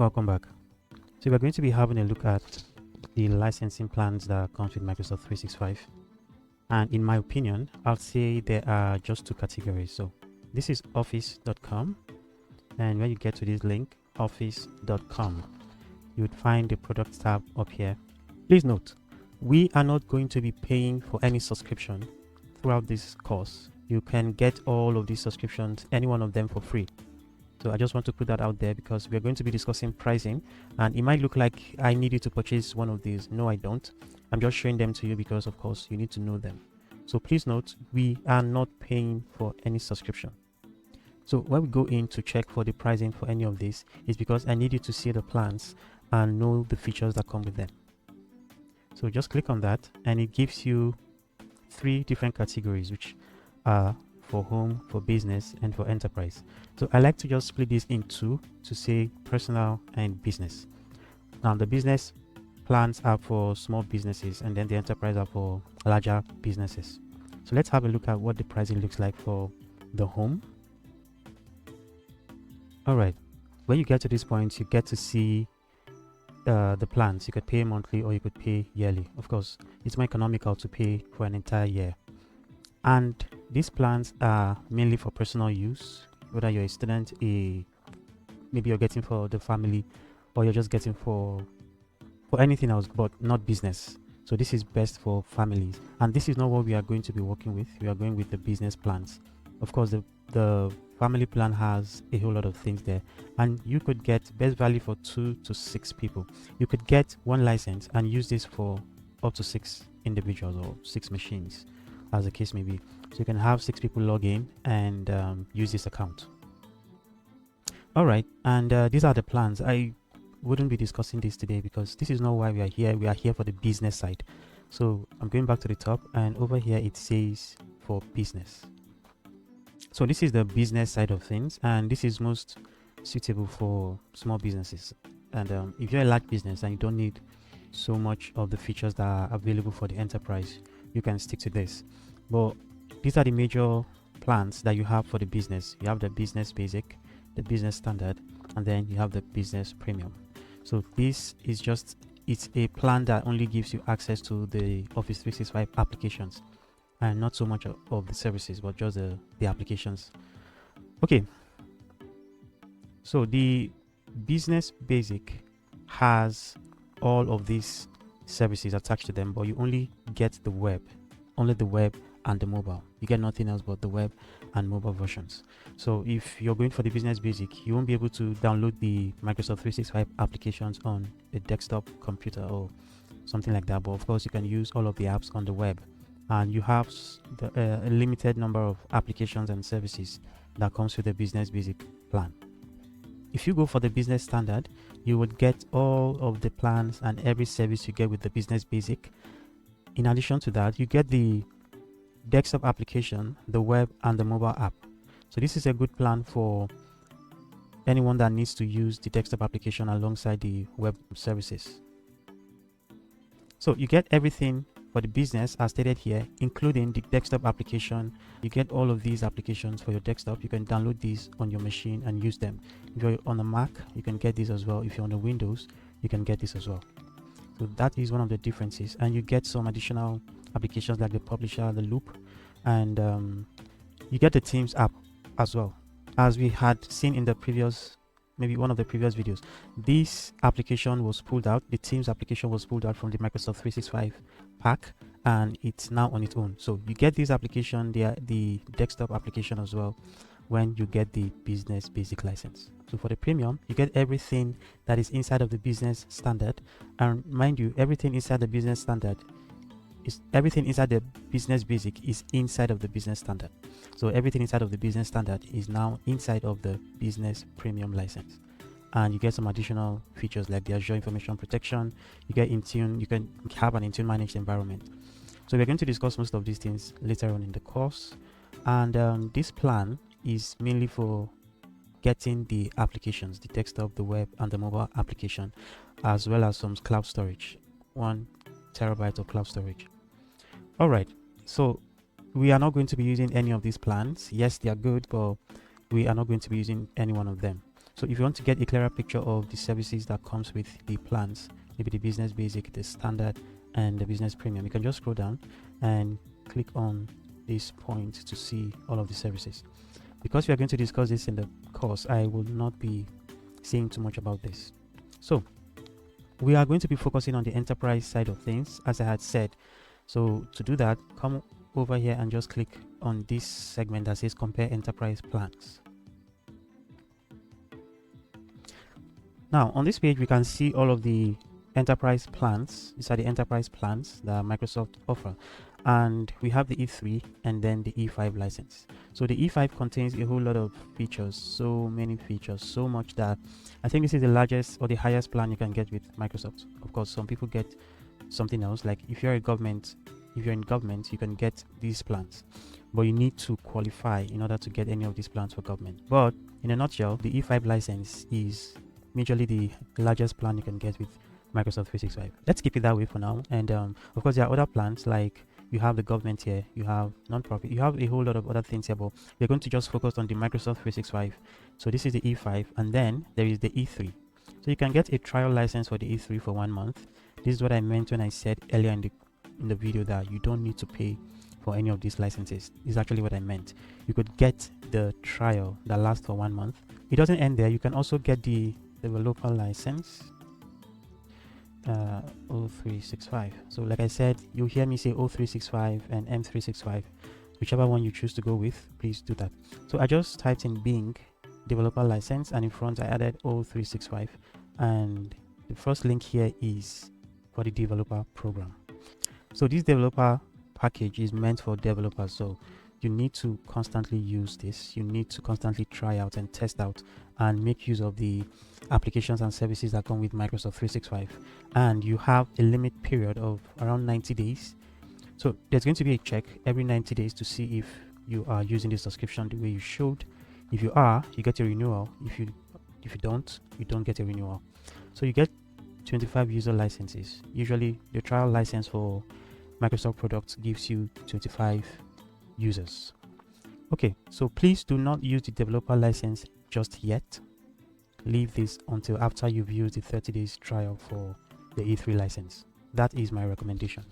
Welcome back. So we're going to be having a look at the licensing plans that comes with Microsoft 365. And in my opinion, I'll say there are just two categories. So this is office.com, and when you get to this link, office.com, you would find the product tab up here. Please note, we are not going to be paying for any subscription throughout this course. You can get all of these subscriptions, any one of them, for free. So I just want to put that out there because we are going to be discussing pricing, and it might look like I need you to purchase one of these. No, I don't. I'm just showing them to you because, of course, you need to know them. So please note, we are not paying for any subscription. So when we go in to check for the pricing for any of these, it's because I need you to see the plans and know the features that come with them. So just click on that, and it gives you 3 different categories, which are for home, for business, and for enterprise. So I like to just split this in 2 to say personal and business. Now the business plans are for small businesses, and then the enterprise are for larger businesses. So let's have a look at what the pricing looks like for the home. All right, when you get to this point, you get to see the plans. You could pay monthly or you could pay yearly. Of course, it's more economical to pay for an entire year. And these plans are mainly for personal use, whether you're a student, maybe you're getting for the family, or you're just getting for anything else, but not business. So this is best for families, and this is not what we are going to be working with. We are going with the business plans. Of course, the family plan has a whole lot of things there, and you could get best value for 2 to 6 people. You could get one license and use this for up to 6 individuals or 6 machines, as the case may be. So you can have 6 people log in and use this account. All right, and these are the plans. I wouldn't be discussing this today because this is not why we are here. We are here for the business side. So I'm going back to the top, and over here it says for business. So this is the business side of things, and this is most suitable for small businesses. And if you're a large business and you don't need so much of the features that are available for the enterprise, you can stick to this. But these are the major plans that you have for the business. You have the business basic, the business standard, and then you have the business premium. So this is it's a plan that only gives you access to the Office 365 applications, and not so much of the services, but just the applications. Okay, so the business basic has all of these services attached to them, but you only get the web, only the web and the mobile. You get nothing else but the web and mobile versions. So if you're going for the business basic, you won't be able to download the Microsoft 365 applications on a desktop computer or something like that, but of course you can use all of the apps on the web, and you have a limited number of applications and services that comes with the business basic plan. If you go for the business standard, you would get all of the plans and every service you get with the business basic. In addition to that, you get the desktop application, the web, and the mobile app. So this is a good plan for anyone that needs to use the desktop application alongside the web services. So you get everything for the business as stated here, including the desktop application. You get all of these applications for your desktop. You can download these on your machine and use them. If you're on a Mac, you can get this as well. If you're on a Windows, you can get this as well. So that is one of the differences, and you get some additional applications like the Publisher, the Loop, and you get the Teams app as well. As we had seen in the previous, maybe one of the previous videos, this application was pulled out. The Teams application was pulled out from the Microsoft 365 pack, and it's now on its own. So you get this application, the desktop application as well, when you get the business basic license. So for the premium, you get everything that is inside of the business standard, and mind you, everything inside the business standard is everything inside the business basic is inside of the business standard. So everything inside of the business standard is now inside of the business premium license, and you get some additional features like the Azure Information Protection. You get Intune. You can have an Intune managed environment. So we're going to discuss most of these things later on in the course, and this plan is mainly for getting the applications, the desktop, the web, and the mobile application, as well as some cloud storage, 1 terabyte of cloud storage. All right, so we are not going to be using any of these plans. Yes, they are good, but we are not going to be using any one of them. So if you want to get a clearer picture of the services that comes with the plans, maybe the business basic, the standard, and the business premium, you can just scroll down and click on this point to see all of the services. Because we are going to discuss this in the course, I will not be saying too much about this. So we are going to be focusing on the enterprise side of things, as I had said. So to do that, come over here and just click on this segment that says compare enterprise plans. Now on this page we can see all of the enterprise plans. These are the enterprise plans that Microsoft offer, and we have the E3 and then the E5 license. So the E5 contains a whole lot of features, so many features, so much that I think this is the largest or the highest plan you can get with Microsoft. Of course, some people get something else, like if you're in government, you can get these plans, but you need to qualify in order to get any of these plans for government. But in a nutshell, the E5 license is majorly the largest plan you can get with Microsoft 365. Let's keep it that way for now. And of course, there are other plans, like you have the government here, you have non-profit, you have a whole lot of other things here, but we're going to just focus on the Microsoft 365. So this is the E5, and then there is the E3. So you can get a trial license for the E3 for 1 month. This is what I meant when I said earlier in the video that you don't need to pay for any of these licenses. This is actually what I meant. You could get the trial that lasts for 1 month. It doesn't end there. You can also get the developer license, O365. So like I said, you'll hear me say O365 and M365. Whichever one you choose to go with, please do that. So I just typed in Bing developer license, and in front I added O365, and the first link here is for the developer program. So this developer package is meant for developers, so you need to constantly use this. You need to constantly try out and test out and make use of the applications and services that come with Microsoft 365. And you have a limit period of around 90 days. So there's going to be a check every 90 days to see if you are using the subscription the way you should. If you are, you get a renewal. If you don't, you don't get a renewal. So you get 25 user licenses. Usually the trial license for Microsoft products gives you 25 users. Okay, so please do not use the developer license just yet. Leave this until after you've used the 30 days trial for the E3 license. That is my recommendation.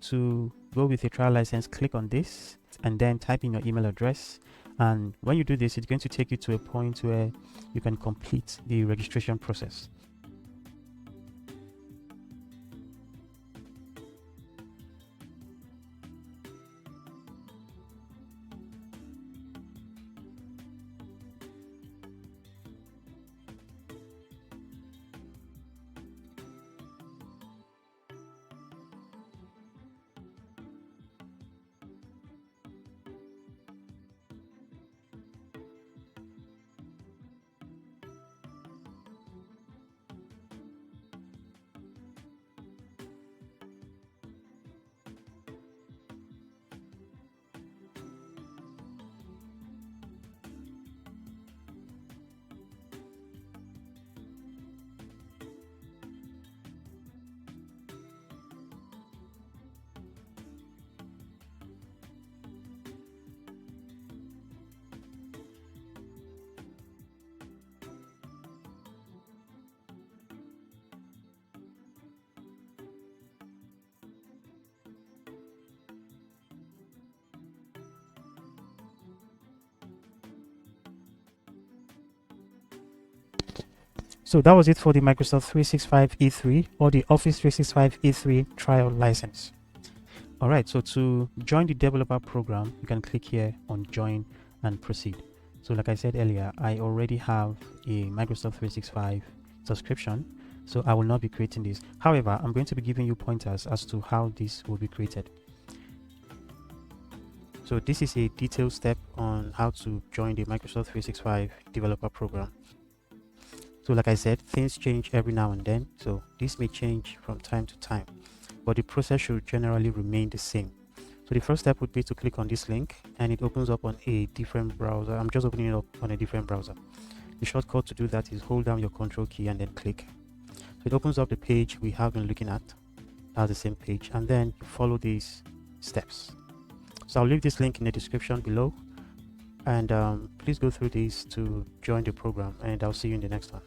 To go with a trial license, click on this and then type in your email address. And when you do this, it's going to take you to a point where you can complete the registration process. So that was it for the Microsoft 365 E3 or the Office 365 E3 trial license. Alright, so to join the developer program, you can click here on join and proceed. So like I said earlier, I already have a Microsoft 365 subscription, so I will not be creating this. However, I'm going to be giving you pointers as to how this will be created. So this is a detailed step on how to join the Microsoft 365 developer program. So like I said, things change every now and then, so this may change from time to time, but the process should generally remain the same. So the first step would be to click on this link, and it opens up on a different browser. I'm just opening it up on a different browser. The shortcut to do that is hold down your control key and then click. So it opens up the page we have been looking at. That's the same page, and then you follow these steps. So I'll leave this link in the description below. And please go through these to join the program, and I'll see you in the next one.